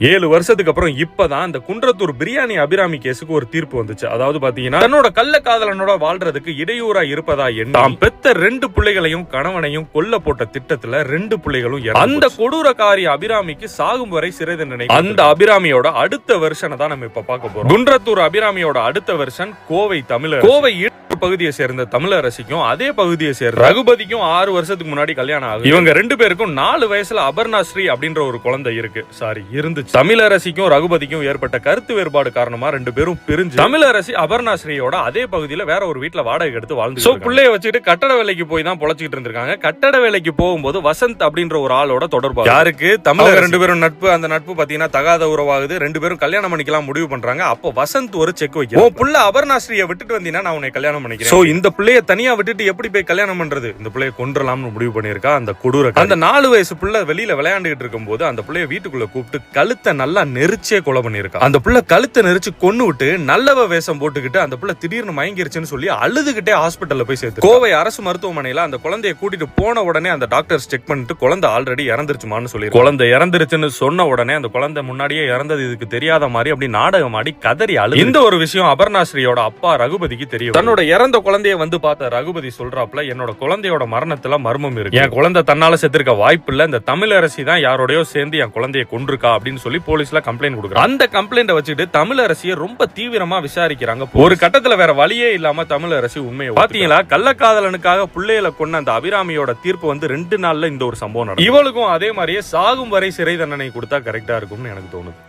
7 வருஷத்துக்கு அப்புறம் இப்பதான் இந்த குன்றத்தூர் பிரியாணி அபிராமி கேஸுக்கு ஒரு தீர்ப்பு வந்துச்சு. அதாவது பாத்தீங்கன்னா தன்னோட கள்ள காதலனோட வாழ்றதுக்கு இடையூறா இருப்பதா எண்ணி தாம் பெத்த 2 பிள்ளைகளையும் கணவனையும் கொல்ல போட்ட திட்டத்துல 2 பிள்ளைகளும் அந்த கொடூரக்காரி அபிராமிக்கு சாகும் வரை சிறை தண்டனை. அந்த அபிராமியோட அடுத்த வெர்ஷனை தான் நம்ம இப்ப பார்க்க போறோம். குன்றத்தூர் அபிராமியோட அடுத்த வெர்ஷன் கோவை தமிழர். கோவை பகுதியை சேர்ந்த தமிழரசிக்கும் அதே பகுதியை சேர்ந்த ரகுபதிக்கும் 6 வருஷத்துக்கு முன்னாடி கல்யாணம் ஆகுது. இவங்க 2 பேருக்கும் 4 வயசுல அபர்ணா ஸ்ரீ அப்படின்ற ஒரு குழந்தை இருந்துச்சு. தமிழரசிக்கும் ரகுபதிக்கும் ஏற்பட்ட கருத்து வேறுபாடு காரணமா 2 பேரும் பிரிஞ்சு தமிழரசி அபர்ணா ஸ்ரீயோட அதே பகுதியில வேற ஒரு வீட்டுல வாடகை எடுத்து வாழ்ந்து பிள்ளைய வச்சுட்டு கட்டட வேலைக்கு போய் தான் பொழைச்சிட்டு இருந்திருக்காங்க. கட்டட வேலைக்கு போகும்போது வசந்த் அப்படின்ற ஒரு ஆளோட தொடர்பு யாருக்கு தமிழ் 2 பேரும் நட்பு. அந்த நட்பு பாத்தீங்கன்னா தகாத உறவாகுது. 2 பேரும் கல்யாணம் பண்ணிக்கலாம் முடிவு பண்றாங்க. அப்போ வசந்த் ஒரு செக் வைக்க புள்ள அபர்ணா ஸ்ரீயை விட்டுட்டு வந்தீங்கன்னா நான் உன்னை கல்யாணம் சோ இந்த பிள்ளைய தனியா விட்டுட்டு எப்படி போய் கல்யாணம் பண்றது, இந்த பிள்ளைய கொன்றலாம்னு முடிவு பண்ணிருக்கா அந்த கொடூர. அந்த 4 வயசு பிள்ளை வெளியில விளையாண்டுகிட்டு இருக்கும்போது அந்த பிள்ளைய வீட்டுக்குள்ள கூப்பிட்டு கழுத்தை நல்லா நெரிச்சே கொலை பண்ணிருக்கா. அந்த பிள்ளை கழுத்தை நெரிச்சு கொன்னு விட்டு நல்லவ வேஷம் போட்டுக்கிட்டு அந்த பிள்ளை திடீர்னு மயங்கிருச்சுன்னு சொல்லி அழுதுகிட்டே ஹாஸ்பிட்டல்ல போய் சேர்த்து கோவை அரசு மருத்துவமனையில அந்த குழந்தைய கூட்டிட்டு போன உடனே அந்த டாக்டர்ஸ் செக் பண்ணிட்டு குழந்தை ஆல்ரெடி இறந்துருச்சுமான்னு சொல்லி குழந்தை இறந்துருச்சுன்னு சொன்ன உடனே அந்த குழந்தை முன்னாடியே இறந்தது இதுக்கு தெரியாத மாதிரி அப்படி நாடகம் ஆடி கதறி அழு. இந்த ஒரு விஷயம் அபர்ணாஸ்ரீயோட அப்பா ரகுபதிக்கு தெரியும். தன்னோட இறந்த குழந்தைய வந்து பார்த்த ரகுபதி சொல்றாப்ல, என்னோட குழந்தையோட மரணத்துல மர்மம் இருக்கு. என் குழந்தை தன்னால செத்துருக்க வாய்ப்பு இல்ல. இந்த தமிழரசி தான் யாரோடயோ சேர்ந்து என் குழந்தைய கொன்றுக்கா அப்படின்னு சொல்லி போலீஸ்ல கம்ப்ளைண்ட் கொடுக்குறாங்க. அந்த கம்ப்ளைண்ட வச்சுட்டு தமிழரசியை ரொம்ப தீவிரமா விசாரிக்கிறாங்க. ஒரு கட்டத்துல வேற வழியே இல்லாம தமிழரசி உண்மையை பாத்தீங்களா, கள்ளக்காதலனுக்காக பிள்ளைகளை கொண்ட அந்த அபிராமியோட தீர்ப்பு வந்து 2 நாள்ல இந்த ஒரு சம்பவம் நடக்கும். இவளுக்கும் அதே மாதிரியே சாகும் வரை சிறை தண்டனை கொடுத்தா கரெக்டா இருக்கும்னு எனக்கு தோணுது.